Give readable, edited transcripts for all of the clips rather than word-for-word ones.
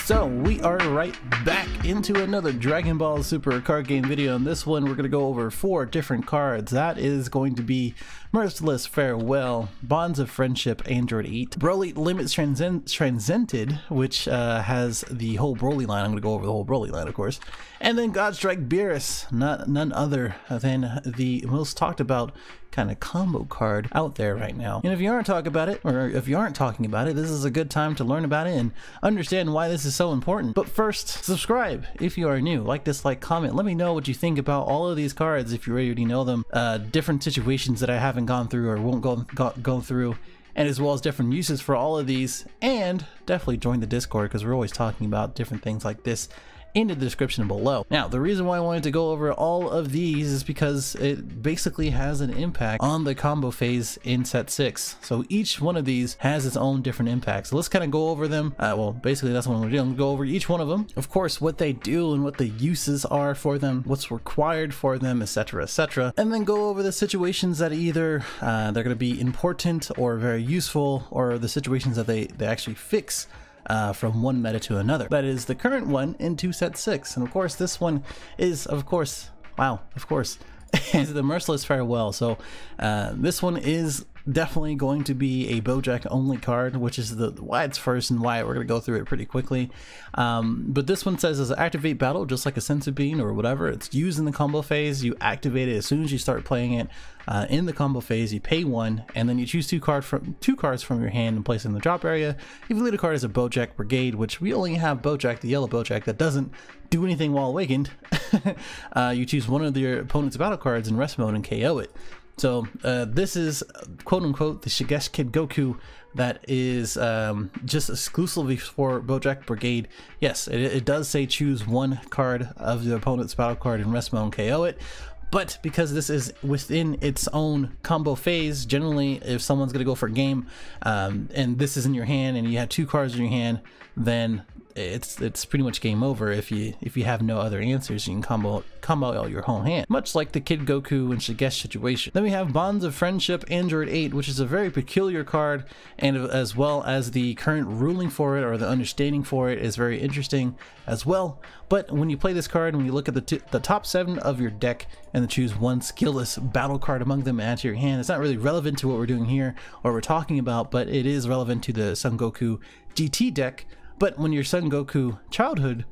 So we are right back into another Dragon Ball Super card game video. In this one we're going to go over 4 different cards. That is going to be Merciless Farewell, Bonds of Friendship, Android 8, Broly Limits Transcended, which has the whole Broly line. I'm going to go over the whole Broly line, of course. And then God Strike Beerus, none other than the most talked about kind of combo card out there right now. And if you aren't talking about it, this is a good time to learn about it and understand why this is so important. But first, subscribe if you are new. Like, dislike, comment. Let me know what you think about all of these cards if you already know them. Different situations that I haven't gone through or won't go through, and as well as different uses for all of these. And definitely join the Discord, because we're always talking about different things like this in the description below. Now, the reason why I wanted to go over all of these is because it basically has an impact on the combo phase in set 6. So each one of these has its own different impacts. So let's kind of go over them. Well, basically that's what I'm going to do. I'm going to go over each one of them, of course, what they do and what the uses are for them, what's required for them, etc., etc., and then go over the situations that either they're going to be important or very useful, or the situations that they actually fix from one meta to another. That is the current one into set 6. And of course this one is, is the Merciless Farewell. So this one is definitely going to be a Bojack only card, which is why it's first and why we're going to go through it pretty quickly. But this one says as activate battle, just like a Senzu Bean or whatever. It's used in the combo phase. You activate it as soon as you start playing it. In the combo phase, you pay 1, and then you choose two cards from your hand and place it in the drop area. If you lead a card as a Bojack Brigade, which we only have Bojack, the yellow Bojack, that doesn't do anything while awakened, you choose one of your opponent's battle cards in rest mode and KO it. So this is quote-unquote the Shigesh Kid Goku that is just exclusively for Bojack Brigade. Yes, it does say choose one card of the opponent's battle card in rest mode and KO it. But because this is within its own combo phase, generally if someone's going to go for a game and this is in your hand and you have 2 cards in your hand, then it's pretty much game over. If you have no other answers, you can combo out your whole hand, much like the Kid Goku and Shigesh situation. Then we have Bonds of Friendship, Android 8, which is a very peculiar card, and as well as the current ruling for it, or the understanding for it, is very interesting as well. But when you play this card, when you look at the top 7 of your deck and then choose one skillless battle card among them and add to your hand, it's not really relevant to what we're doing here or we're talking about, but it is relevant to the Son Goku GT deck. But when your Son Goku childhood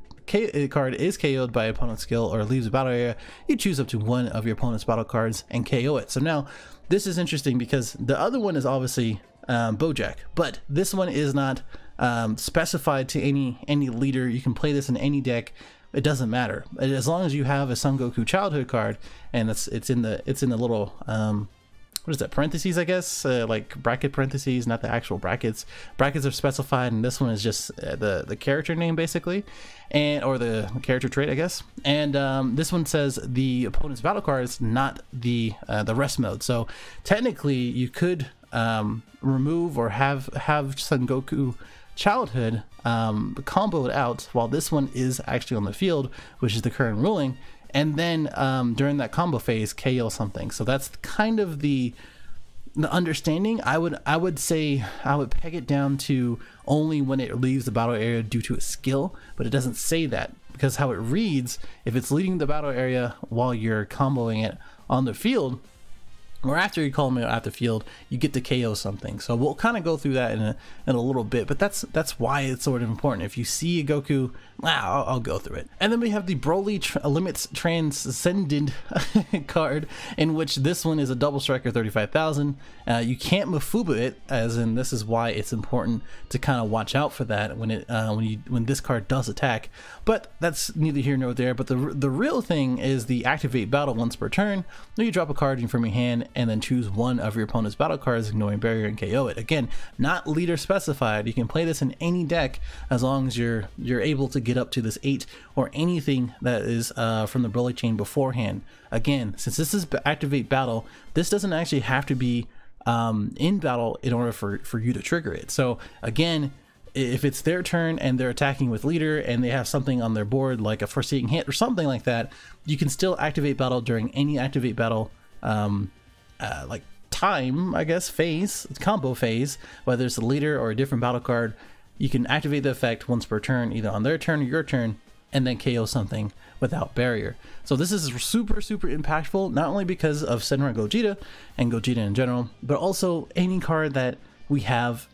card is KO'd by opponent's skill or leaves the battle area, you choose up to one of your opponent's battle cards and KO it. So now this is interesting because the other one is obviously Bojack, but this one is not specified to any leader. You can play this in any deck. It doesn't matter as long as you have a Son Goku childhood card, and it's in the little what is that, parentheses, I guess, like bracket parentheses, not the actual brackets. Brackets are specified, and this one is just the character name basically, or the character trait, I guess. And this one says the opponent's battle card is not the rest mode. So technically, you could remove or have Son Goku childhood combo it out while this one is actually on the field, which is the current ruling. And then during that combo phase, KO something. So that's kind of the understanding. I would say I would peg it down to only when it leaves the battle area due to a skill, but it doesn't say that, because how it reads, if it's leaving the battle area while you're comboing it on the field, or after you call them out at the field, you get to KO something. So we'll kind of go through that in a little bit, but that's why it's sort of important. If you see a Goku, I'll go through it. And then we have the Broly Limits Transcended card, in which this one is a double striker 35,000. You can't Mafuba it, as in this is why it's important to kind of watch out for that when this card does attack. But that's neither here nor there. But the real thing is the activate battle once per turn. Then you drop a card from your hand and then choose one of your opponent's battle cards, ignoring barrier, and KO it. Again, not leader specified. You can play this in any deck as long as you're able to get up to this 8 or anything that is from the Broly chain beforehand. Again, since this is activate battle, this doesn't actually have to be in battle in order for you to trigger it. So again, if it's their turn and they're attacking with leader and they have something on their board like a foreseeing hit or something like that, you can still activate battle during any activate battle like time, I guess, phase, combo phase, whether it's a leader or a different battle card. you can activate the effect once per turn, either on their turn or your turn, and then KO something without barrier. So this is super impactful, not only because of Senran Gogeta and Gogeta in general, but also any card that we have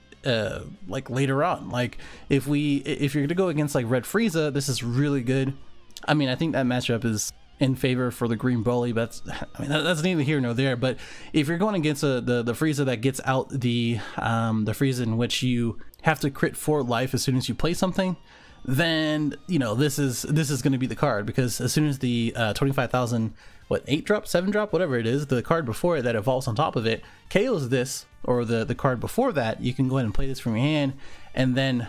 like later on. Like if you're gonna go against like Red Frieza, this is really good. I mean, I think that matchup is in favor for the Green Broly, but that's neither here nor there. But if you're going against the Frieza that gets out the Frieza in which you have to crit 4 life as soon as you play something, then you know this is going to be the card, because as soon as the 25,000 8 drop 7 drop whatever it is, the card before it that evolves on top of it KOs this, or the card before that, you can go ahead and play this from your hand and then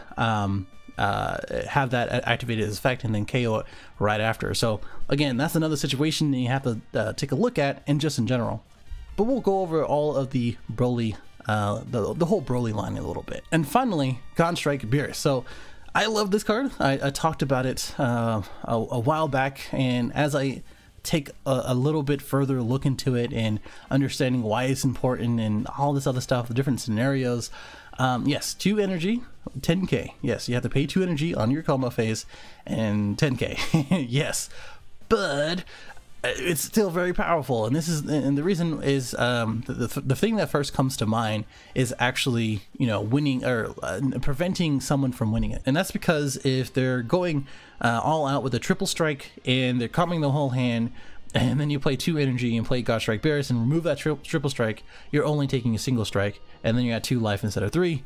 have that activated as effect and then KO it right after. So again, that's another situation that you have to take a look at, and just in general. But we'll go over all of the Broly, the whole Broly line a little bit. And finally, Strike Beerus. So I love this card. I talked about it a while back, and as I take a little bit further look into it and understanding why it's important and all this other stuff, the different scenarios, yes, 2 energy, 10k. Yes, you have to pay 2 energy on your combo phase and 10k. Yes, but it's still very powerful, and the reason is the thing that first comes to mind is actually, you know, winning or preventing someone from winning it. And that's because if they're going all out with a triple strike and they're coming the whole hand, and then you play 2 energy and play Strike Beerus and remove that triple strike, you're only taking a single strike, and then you're at 2 life instead of 3.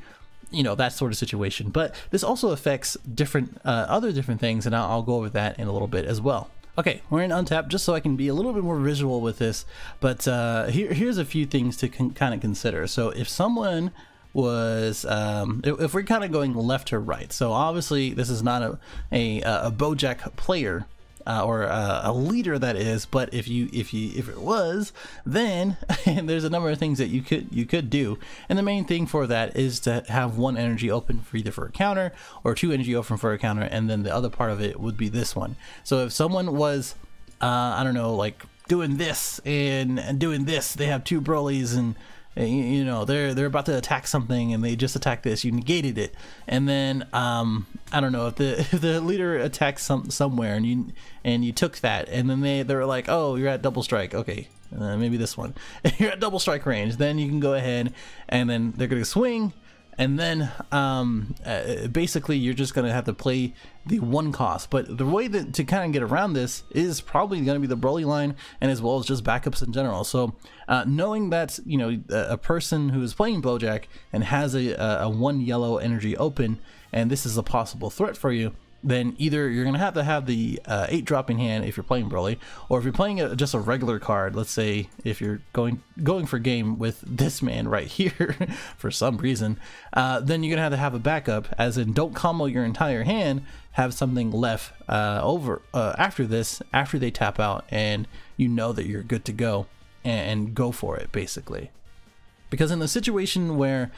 You know, that sort of situation. But this also affects different other different things, and I'll go over that in a little bit as well. Okay, we're in Untapped, just so I can be a little bit more visual with this, but here's a few things to kind of consider. So if someone was, if we're kind of going left to right, so obviously this is not a Bojack player, or a leader, that is, but if it was, then there's a number of things that you could do, and the main thing for that is to have 1 energy open for either for a counter or 2 energy open for a counter, and then the other part of it would be this one. So if someone was I don't know, like doing this and doing this, they have 2 Brolys, and you know they're about to attack something and they just attacked this, you negated it, and then I don't know, if the leader attacks somewhere and you took that, and then they were like, oh, you're at double strike, okay, maybe this one, you're at double strike range, then you can go ahead and then they're gonna swing, and then basically you're just gonna have to play the 1 cost. But the way that to kind of get around this is probably gonna be the Broly line, and as well as just backups in general. So knowing that, you know, a person who is playing Bojack and has a 1 yellow energy open, and this is a possible threat for you, then either you're gonna have to have the 8 drop in hand if you're playing Broly, or if you're playing just a regular card, let's say if you're going for game with this man right here for some reason, then you're gonna have a backup, as in don't combo your entire hand, have something left over after this, after they tap out, and you know that you're good to go, and go for it basically. Because in the situation where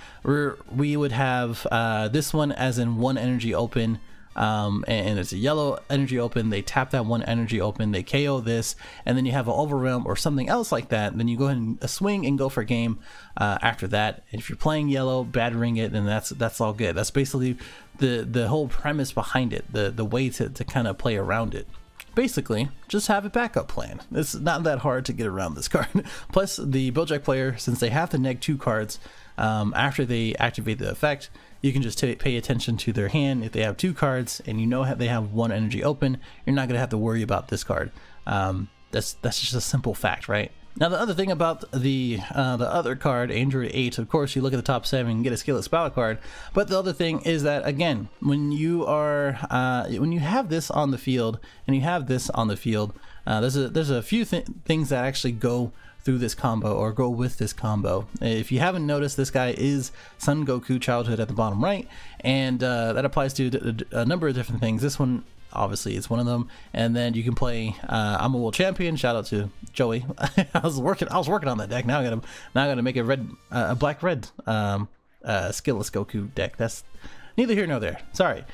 we would have this one as in 1 energy open, and it's a yellow energy open, they tap that 1 energy open, they KO this, and then you have an overwhelm or something else like that, then you go ahead and swing and go for game after that. And if you're playing yellow, bad ring it, and that's all good. That's basically the whole premise behind it, the way to kind of play around it. Basically, just have a backup plan. It's not that hard to get around this card. Plus, the Bojack player, since they have to neg 2 cards after they activate the effect, you can just pay attention to their hand. If they have 2 cards and you know they have 1 energy open, you're not going to have to worry about this card. That's just a simple fact, right? Now, the other thing about the other card, Android 8, of course, you look at the top 7 and get a Skillet Battle card. But the other thing is that, again, when you have this on the field and you have this on the field, there's a few things that actually go through this combo or go with this combo. If you haven't noticed, this guy is Son Goku Childhood at the bottom right, and that applies to a number of different things. This one obviously is one of them, and then you can play I'm a World Champion. Shout out to Joey. I was working on that deck. Now I gotta make a black red Skillless Goku deck. That's neither here nor there, sorry.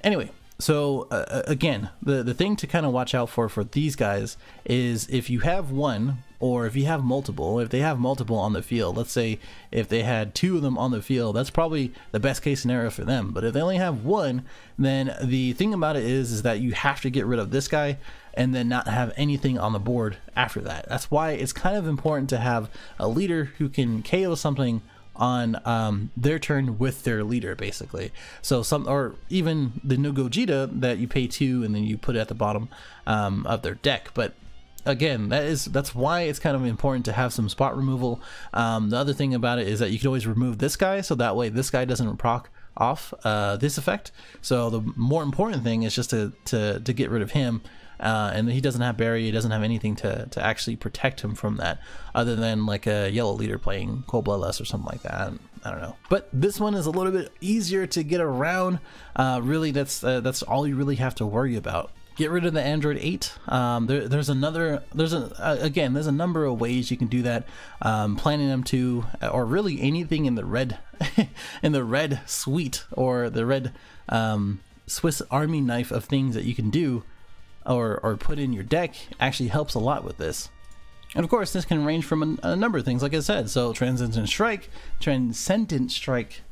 Anyway, so again, the thing to kind of watch out for these guys is if you have 1 or if you have multiple, if they have multiple on the field, let's say if they had 2 of them on the field, that's probably the best case scenario for them. But if they only have 1, then the thing about it is that you have to get rid of this guy and then not have anything on the board after that. That's why it's kind of important to have a leader who can KO something on their turn with their leader, basically. So or even the no Gogeta that you pay 2 and then you put it at the bottom of their deck. But again, that's why it's kind of important to have some spot removal. The other thing about it is that you can always remove this guy, so that way this guy doesn't proc off this effect. So the more important thing is just to get rid of him. And he doesn't have barrier, he doesn't have anything to actually protect him from that, other than like a yellow leader playing Cold Bloodlust or something like that. I don't know. But this one is a little bit easier to get around. Really, that's all you really have to worry about. Get rid of the Android 8. There's a number of ways you can do that. Planning them to, or really anything in the red, in the red suite, or the red Swiss Army knife of things that you can do or put in your deck actually helps a lot with this. And of course, this can range from a number of things, like I said. So Transcendent Strike,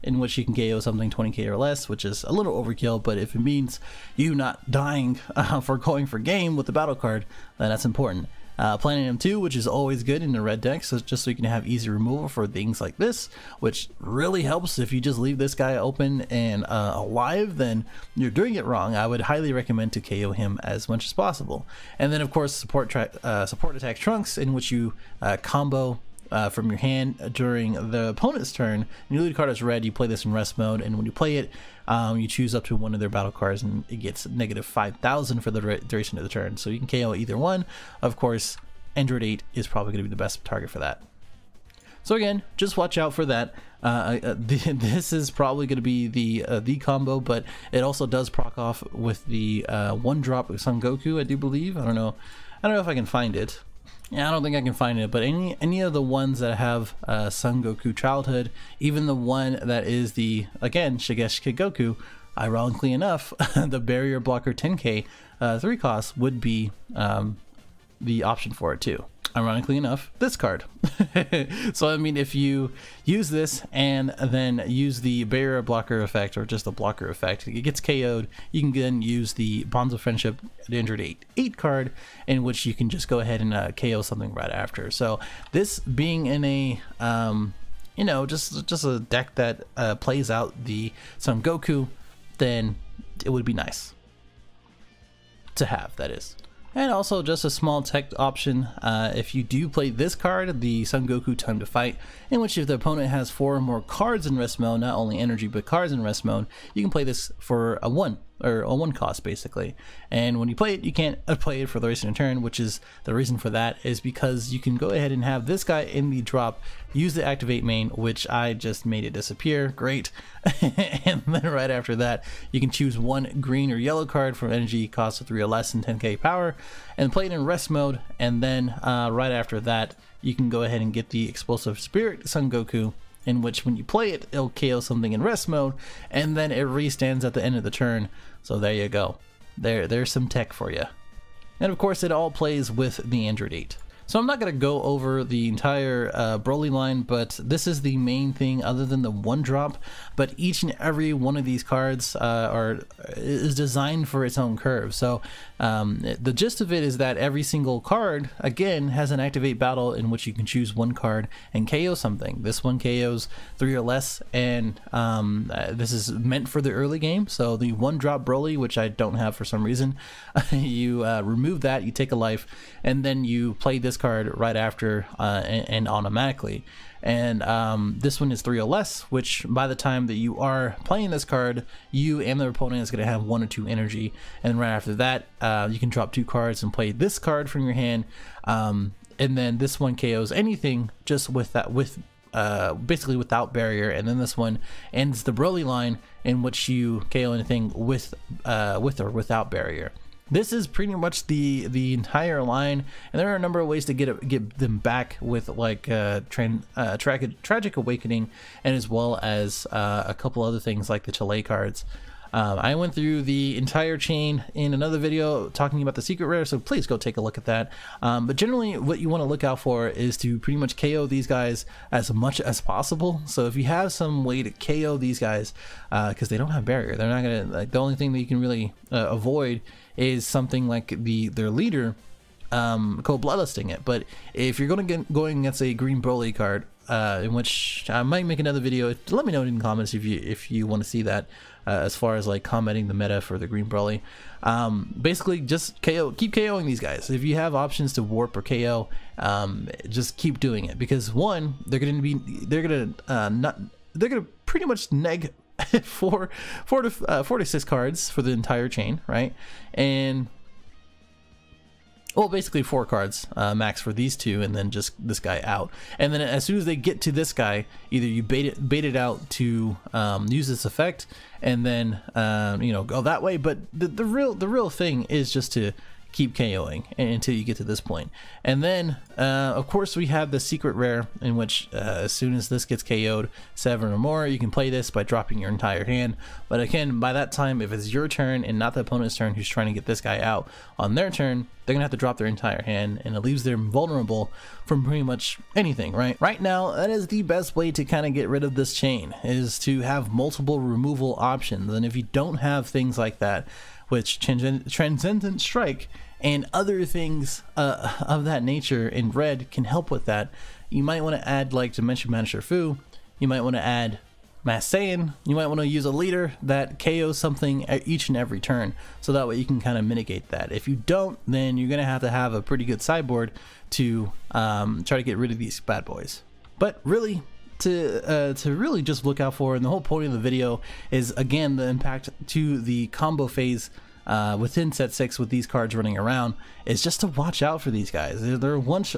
in which you can KO something 20k or less, which is a little overkill, but if it means you not dying for going for game with the battle card, then that's important. Platinum 2, which is always good in the red deck, so just so you can have easy removal for things like this, which really helps. If you just leave this guy open and alive, then you're doing it wrong. I would highly recommend to KO him as much as possible. And then of course support attack Trunks, in which you combo from your hand during the opponent's turn. Your lead card is red, you play this in rest mode, and when you play it, you choose up to one of their battle cards and it gets negative 5,000 for the duration of the turn. So you can KO either one. Of course, Android 8 is probably going to be the best target for that. So again, just watch out for that. This is probably going to be the combo, but it also does proc off with the 1-drop of Son Goku, I do believe. I don't know if I can find it. Yeah, I don't think I can find it, but any of the ones that have Son Goku childhood, even the one that is the, again, Shigeshiki Goku, ironically enough, the barrier blocker 10k 3 cost would be the option for it too. Ironically enough, this card. So I mean, if you use this and then use the barrier blocker effect, or just the blocker effect, it gets KO'd, you can then use the Bonds of Friendship Android 8 card, in which you can just go ahead and KO something right after. So this being in a you know, just a deck that plays out the Son Goku, then it would be nice to have, that is. And also just a small tech option, if you do play this card, the Son Goku Time to Fight, in which if the opponent has 4 or more cards in rest mode, not only energy but cards in rest mode, you can play this for a 1 cost basically. And when you play it, you can't play it for the rest of the turn, which is the reason for that is because you can go ahead and have this guy in the drop, use the activate main, which I just made it disappear, great. And then right after that, you can choose 1 green or yellow card from energy cost of 3 or less and 10k power, and play it in rest mode. And then right after that, you can go ahead and get the Explosive Spirit Son Goku, in which when you play it, it'll KO something in rest mode, and then it restands at the end of the turn. So there you go. There's some tech for you. And of course, it all plays with the Android 8. So I'm not going to go over the entire Broly line, but this is the main thing other than the 1-drop. But each and every one of these cards is designed for its own curve. So the gist of it is that every single card, again, has an activate battle in which you can choose 1 card and KO something. This one KOs 3 or less, and this is meant for the early game. So the 1-drop Broly, which I don't have for some reason, you remove that, you take a life, and then you play this card right after and automatically. And this one is 3 or less, which by the time that you are playing this card, you and the opponent is going to have 1 or 2 energy, and right after that you can drop 2 cards and play this card from your hand, and then this one KOs anything just with that, basically without barrier. And then this one ends the Broly line, in which you KO anything with or without barrier. This is pretty much the entire line, and there are a number of ways to get them back with, like Tragic Awakening, and as well as a couple other things like the Chile cards. I went through the entire chain in another video talking about the secret rare, so please go take a look at that. But generally what you want to look out for is to pretty much KO these guys as much as possible. So if you have some way to KO these guys, because they don't have barrier, they're not gonna, like, the only thing that you can really avoid is something like their leader cold bloodlusting it. But if you're going against a green Broly card, in which I might make another video, let me know in the comments if you want to see that, as far as like commenting the meta for the green Broly. Basically just keep KOing these guys. If you have options to warp or KO, just keep doing it, because one, they're gonna pretty much neg four to 6 cards for the entire chain, right? And well, basically 4 cards max for these two, and then just this guy out. And then as soon as they get to this guy, either you bait it out to use this effect, and then you know, go that way. But the real thing is just to keep KOing until you get to this point. And then of course we have the secret rare, in which as soon as this gets KO'd 7 or more, you can play this by dropping your entire hand. But again, by that time, if it's your turn and not the opponent's turn who's trying to get this guy out on their turn, they're gonna have to drop their entire hand, and it leaves them vulnerable from pretty much anything, right? Right now, that is the best way to kind of get rid of this chain, is to have multiple removal options. And if you don't have things like that, which Transcendent Strike and other things of that nature in red can help with that, you might want to add like Dimension Manager Fu, you might want to add Mass Saiyan, you might want to use a leader that KOs something each and every turn, so that way you can kind of mitigate that. If you don't, then you're going to have a pretty good sideboard to try to get rid of these bad boys. But really, to really just look out for, and the whole point of the video is, again, the impact to the combo phase within set 6 with these cards running around, is just to watch out for these guys. They're once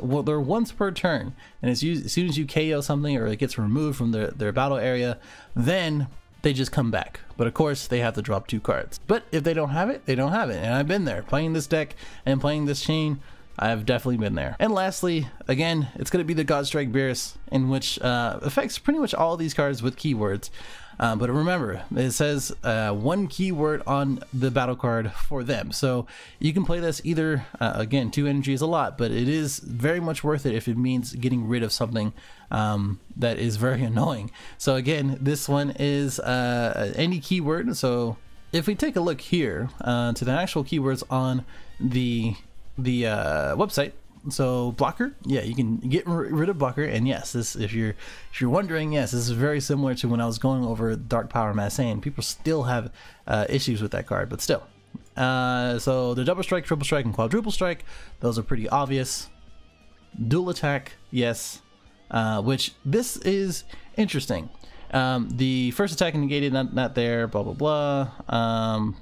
per turn, and as soon as you KO something or it gets removed from their battle area, then they just come back. But of course they have to drop 2 cards. But if they don't have it, they don't have it. And I've been there playing this deck and playing this chain. I've definitely been there. And lastly, again, it's going to be the God Strike Beerus, in which affects pretty much all these cards with keywords. But remember, it says 1 keyword on the battle card for them. So you can play this either, again, 2 energy is a lot, but it is very much worth it if it means getting rid of something that is very annoying. So again, this one is any keyword. So if we take a look here to the actual keywords on the website, so blocker, yeah, you can get rid of blocker. And yes, this, if you're wondering, yes, this is very similar to when I was going over Dark Power Mass Saiyan. People still have issues with that card, but still. So the double strike, triple strike, and quadruple strike, those are pretty obvious. Dual attack, yes, which this is interesting. The first attack negated, not there, blah blah blah.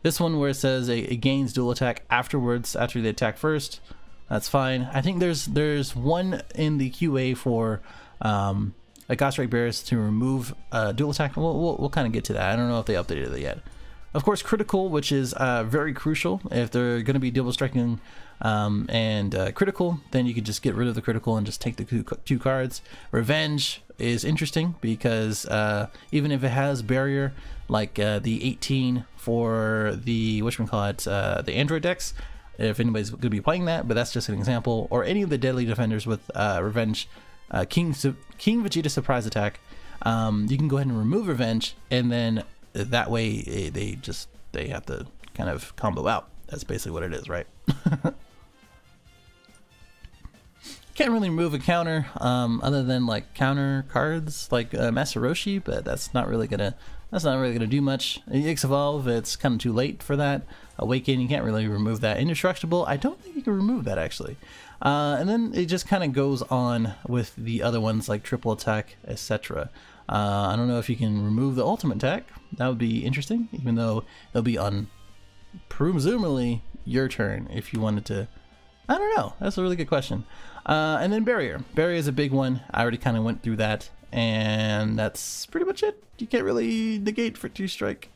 This one where it says it gains dual attack afterwards, after the attack first, that's fine. I think there's one in the QA for a God Strike Beerus to remove dual attack. We'll kind of get to that. I don't know if they updated it yet. Of course, critical, which is very crucial. If they're going to be double striking and critical, then you can just get rid of the critical and just take the 2 cards. Revenge is interesting because even if it has barrier, like the 18 for the the Android decks, if anybody's going to be playing that, but that's just an example, or any of the deadly defenders with Revenge, King Vegeta surprise attack, you can go ahead and remove Revenge, and then that way they have to kind of combo out. That's basically what it is, right? Can't really remove a counter other than like counter cards like Master Roshi, but that's not really gonna do much. EX Evolve, it's kind of too late for that. Awaken, you can't really remove that. Indestructible, I don't think you can remove that actually. And then it just kind of goes on with the other ones like triple attack, etc. I don't know if you can remove the ultimate attack. That would be interesting, even though it'll be on presumably your turn if you wanted to. I don't know. That's a really good question. And then barrier. Barrier is a big one. I already kind of went through that, and that's pretty much it. You can't really negate for 2 strike.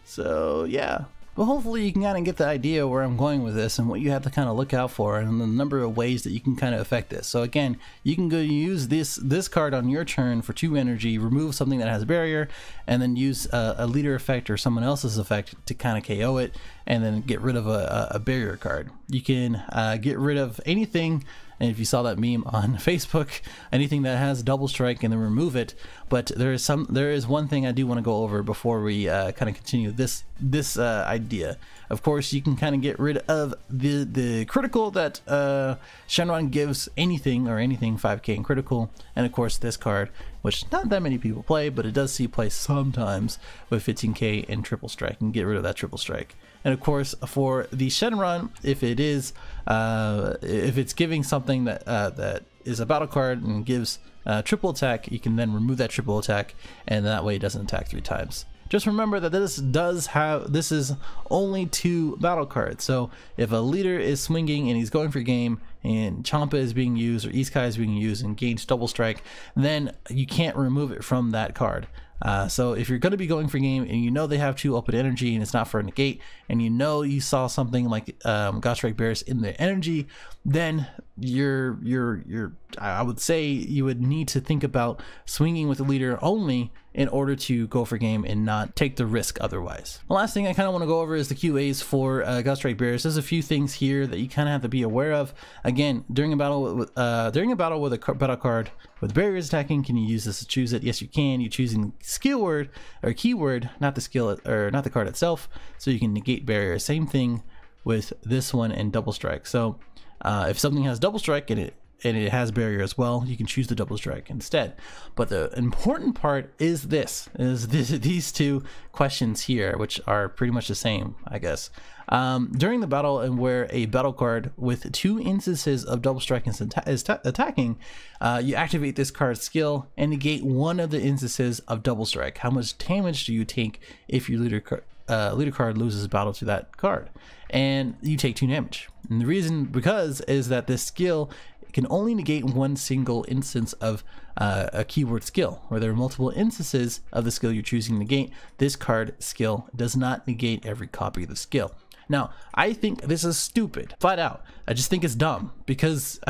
So yeah. But hopefully you can kind of get the idea where I'm going with this and what you have to kind of look out for and the number of ways that you can kind of affect this. So again, you can go use this card on your turn for 2 energy, remove something that has a barrier, and then use a leader effect or someone else's effect to kind of KO it, and then get rid of a barrier card. You can get rid of anything, and if you saw that meme on Facebook, anything that has double strike and then remove it. But there is one thing I do want to go over before we kind of continue this idea. Of course, you can kind of get rid of the critical that Shenron gives anything 5k in critical, and of course this card, which not that many people play, but it does see play sometimes with 15k and triple strike, and get rid of that triple strike. And of course, for the Shenron, if it's giving something that is a battle card and gives triple attack, you can then remove that triple attack, and that way it doesn't attack 3 times. Just remember that this is only 2 battle cards. So if a leader is swinging and he's going for game, and Champa is being used or Isekai is being used and gains double strike, then you can't remove it from that card. So if you're going to be going for game and you know they have 2 open energy and it's not for a negate, and you know you saw something like Strike Beerus in the energy, then I would say you would need to think about swinging with the leader only in order to go for game and not take the risk otherwise. The last thing I kind of want to go over is the QAs for Strike Beerus. There's a few things here that you kind of have to be aware of. Again, during a battle with a battle card with barriers attacking, can you use this to choose it? Yes, you can. You're choosing skill word or keyword, not the skill or not the card itself, so you can negate barrier. Same thing with this one and double strike. So if something has double strike and it has barrier as well, you can choose the double strike instead. But the important part is these 2 questions here, which are pretty much the same, I guess. During the battle and where a battle card with 2 instances of double strike is attacking, you activate this card's skill and negate one of the instances of double strike. How much damage do you take if your leader card loses battle to that card? And you take 2 damage. And the reason is that this skill can only negate one single instance of a keyword skill. Where there are multiple instances of the skill you're choosing to negate, this card skill does not negate every copy of the skill. Now, I think this is stupid, flat out. I just think it's dumb because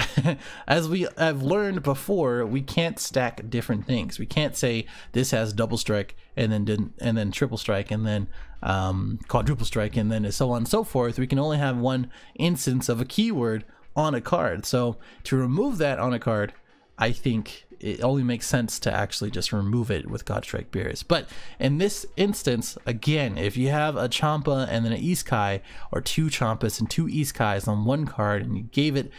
as we have learned before, we can't stack different things. We can't say this has double strike and then triple strike and then quadruple strike and then so on and so forth. We can only have one instance of a keyword on a card. So to remove that on a card, I think it only makes sense to actually just remove it with Strike Beerus. But in this instance, again, if you have a Champa and then an Isekai, or 2 Champas and 2 Isekais on one card, and you gave it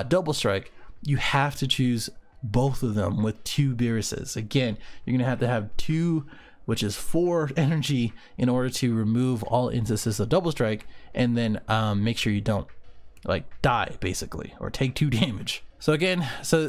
double strike, you have to choose both of them with 2 Beeruses. Again, you're gonna have to have 2, which is 4 energy, in order to remove all instances of double strike, and then make sure you don't die basically, or take 2 damage. So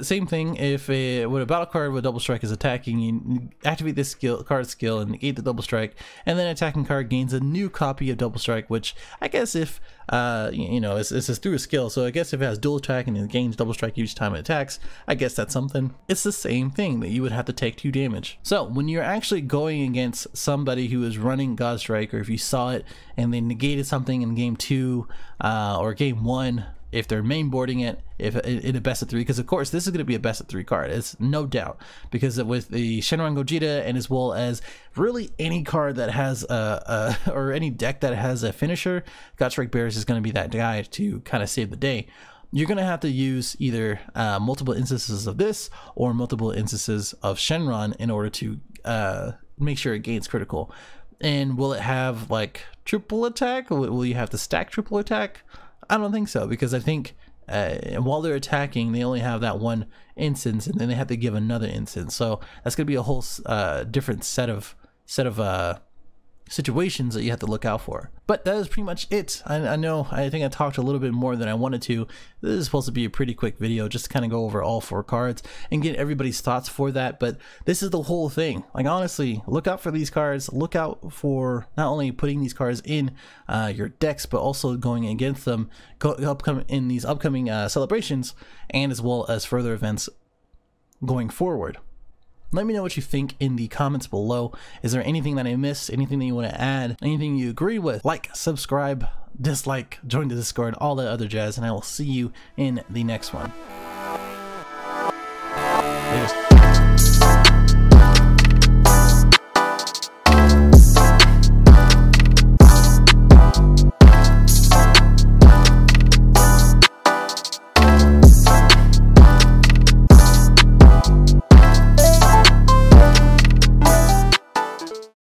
same thing, if with a battle card with double strike is attacking, you activate this card skill and negate the double strike, and then attacking card gains a new copy of double strike, which I guess if it's through a skill, so I guess if it has dual attack and it gains double strike each time it attacks, I guess that's something. It's the same thing, that you would have to take 2 damage. So when you're actually going against somebody who is running God Strike, or if you saw it and they negated something in game 2 or game 1, if they're mainboarding it, if in a best of 3, because of course this is going to be a best of 3 card, it's no doubt, because with the Shenron Gogeta, and as well as really any card that has or any deck that has a finisher, Strike Beerus is going to be that guy to kind of save the day. You're going to have to use either multiple instances of this or multiple instances of Shenron in order to make sure it gains critical. And will it have like triple attack? Will you have to stack triple attack? I don't think so, because I think while they're attacking, they only have that one instance, and then they have to give another instance. So that's going to be a whole different set of situations that you have to look out for. But that is pretty much it. I think I talked a little bit more than I wanted to. This is supposed to be a pretty quick video, just to kind of go over all 4 cards and get everybody's thoughts for that. But this is the whole thing. Like, honestly, look out for these cards. Look out for not only putting these cards in your decks, but also going against them in these upcoming celebrations, and as well as further events going forward. Let me know what you think in the comments below. Is there anything that I missed? Anything that you want to add? Anything you agree with? Like, subscribe, dislike, join the Discord, all that other jazz, and I will see you in the next one.